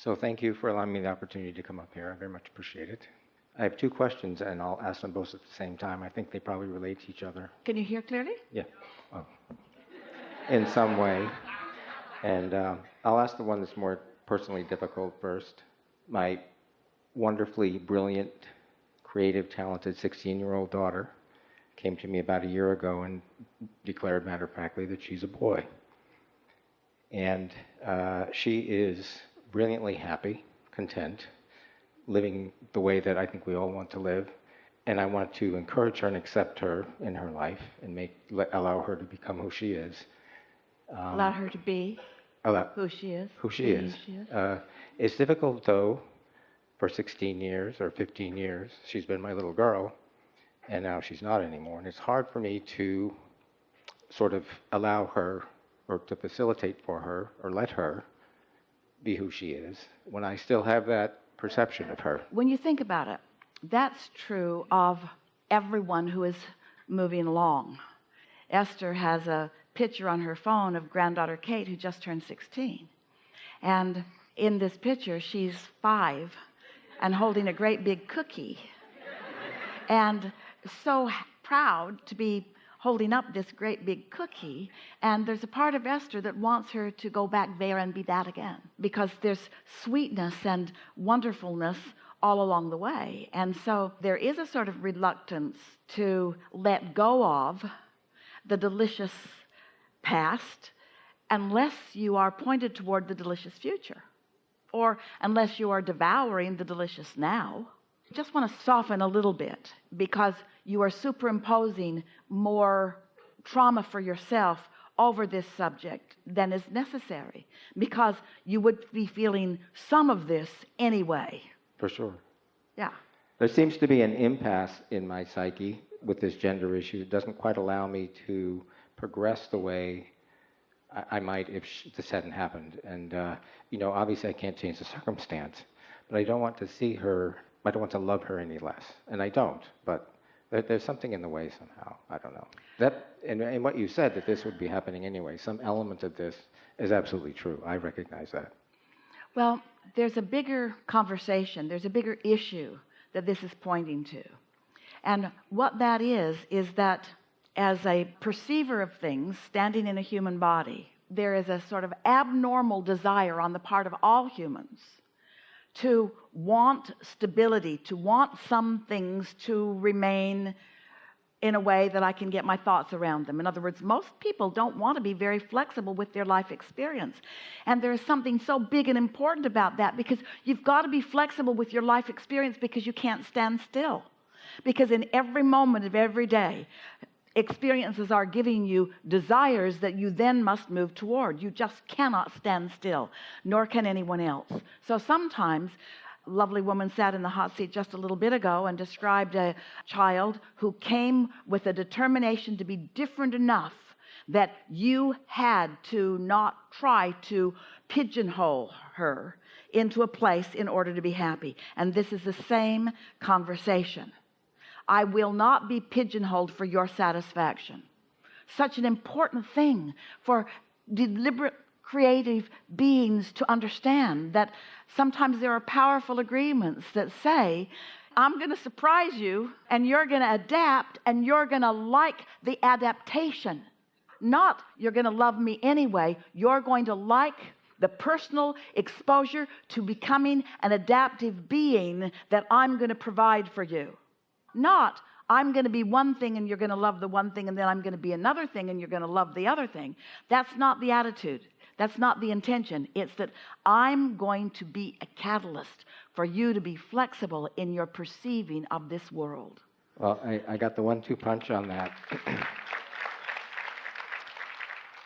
So thank you for allowing me the opportunity to come up here. I very much appreciate it. I have two questions, and I'll ask them both at the same time. I think they probably relate to each other. Can you hear clearly? Yeah. Oh. In some way. And I'll ask the one that's more personally difficult first. My wonderfully brilliant, creative, talented 16-year-old daughter came to me about a year ago and declared matter-of-factly that she's a boy. And she is brilliantly happy, content, living the way that I think we all want to live. And I want to encourage her and accept her in her life and allow her to become who she is. Allow her to be who she is. Who she is. It's difficult, though, for 16 years or 15 years. She's been my little girl, and now she's not anymore. And it's hard for me to sort of allow her or to facilitate for her or let her be who she is when I still have that perception of her. When you think about it, that's true of everyone who is moving along. Esther has a picture on her phone of granddaughter Kate, who just turned 16. And in this picture, she's 5 and holding a great big cookie. And so proud to be holding up this great big cookie. And there's a part of Esther that wants her to go back there and be that again, because there's sweetness and wonderfulness all along the way. And so there is a sort of reluctance to let go of the delicious past unless you are pointed toward the delicious future, or unless you are devouring the delicious now. Just want to soften a little bit, because you are superimposing more trauma for yourself over this subject than is necessary, because you would be feeling some of this anyway. For sure. Yeah. There seems to be an impasse in my psyche with this gender issue. It doesn't quite allow me to progress the way I might if this hadn't happened. And, obviously I can't change the circumstance, but I don't want to see her, I don't want to love her any less. And I don't, but there's something in the way somehow. I don't know. And what you said, that this would be happening anyway, some element of this is absolutely true. I recognize that. Well, there's a bigger conversation, there's a bigger issue that this is pointing to. And what that is that as a perceiver of things standing in a human body, there is a sort of abnormal desire on the part of all humans to want stability, to want some things to remain in a way that I can get my thoughts around them. In other words, most people don't want to be very flexible with their life experience. And there is something so big and important about that, because you've got to be flexible with your life experience, because you can't stand still. Because in every moment of every day, experiences are giving you desires that you then must move toward. You just cannot stand still, nor can anyone else. So sometimes, a lovely woman sat in the hot seat just a little bit ago and described a child who came with a determination to be different enough that you had to not try to pigeonhole her into a place in order to be happy. And this is the same conversation. I will not be pigeonholed for your satisfaction. Such an important thing for deliberate creative beings to understand, that sometimes there are powerful agreements that say, I'm going to surprise you and you're going to adapt and you're going to like the adaptation. Not you're going to love me anyway. You're going to like the personal exposure to becoming an adaptive being that I'm going to provide for you. Not I'm going to be one thing and you're going to love the one thing, and then I'm going to be another thing and you're going to love the other thing. That's not the attitude. That's not the intention. It's that I'm going to be a catalyst for you to be flexible in your perceiving of this world. Well, I got the 1-2 punch on that.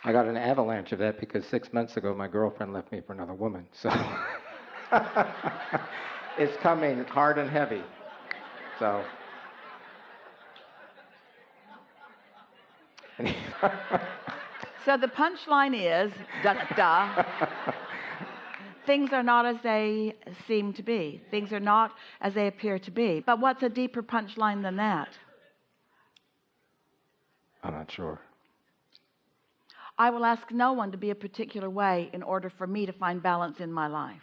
I got an avalanche of that because 6 months ago my girlfriend left me for another woman. So it's coming hard and heavy. So so the punchline is, things are not as they seem to be. Things are not as they appear to be. But what's a deeper punchline than that? I'm not sure. I will ask no one to be a particular way in order for me to find balance in my life.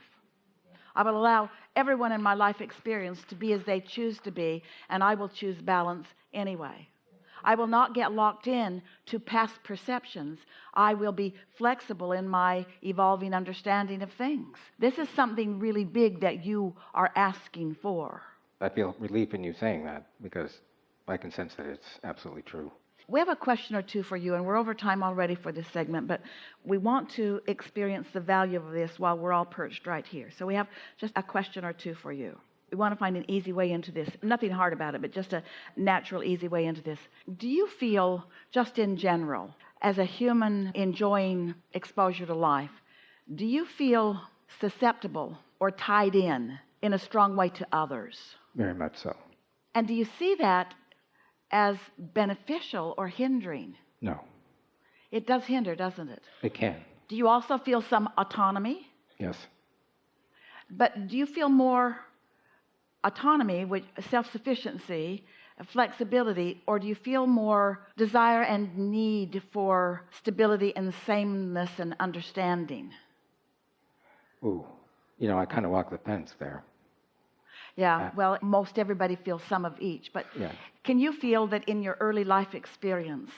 I will allow everyone in my life experience to be as they choose to be, and I will choose balance anyway. I will not get locked in to past perceptions. I will be flexible in my evolving understanding of things. This is something really big that you are asking for. I feel relief in you saying that, because I can sense that it's absolutely true. We have a question or two for you, and we're over time already for this segment, but we want to experience the value of this while we're all perched right here. So we have just a question or two for you. We want to find an easy way into this. Nothing hard about it, but just a natural, easy way into this. Do you feel, just in general, as a human enjoying exposure to life, do you feel susceptible or tied in a strong way to others? Very much so. And do you see that as beneficial or hindering? No. It does hinder, doesn't it? It can. Do you also feel some autonomy? Yes. But do you feel more autonomy, which self-sufficiency, flexibility, or do you feel more desire and need for stability and sameness and understanding? Ooh, I kind of walk the fence there. Yeah, well, most everybody feels some of each, but Yeah. Can you feel that in your early life experience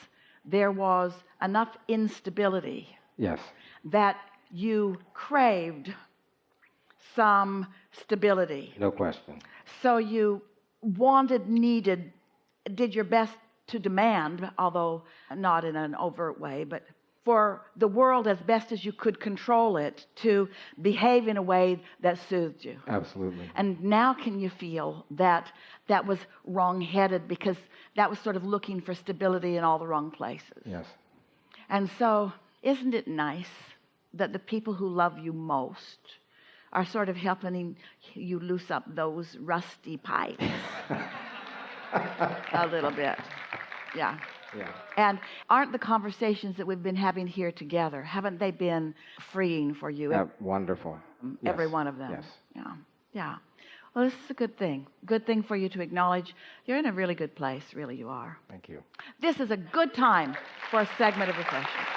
there was enough instability? Yes. That you craved some stability? No question. So you wanted, needed, did your best to demand, although not in an overt way, but for the world as best as you could control it to behave in a way that soothed you. Absolutely. And now can you feel that that was wrong-headed, because that was sort of looking for stability in all the wrong places? Yes. And so isn't it nice that the people who love you most are sort of helping you loose up those rusty pipes a little bit? Yeah. Yeah. And aren't the conversations that we've been having here together, haven't they been freeing for you? Wonderful. Every Yes. one of them. Yes. Yeah. Yeah. Well, this is a good thing. Good thing for you to acknowledge you're in a really good place. Really, you are. Thank you. This is a good time for a segment of refreshment.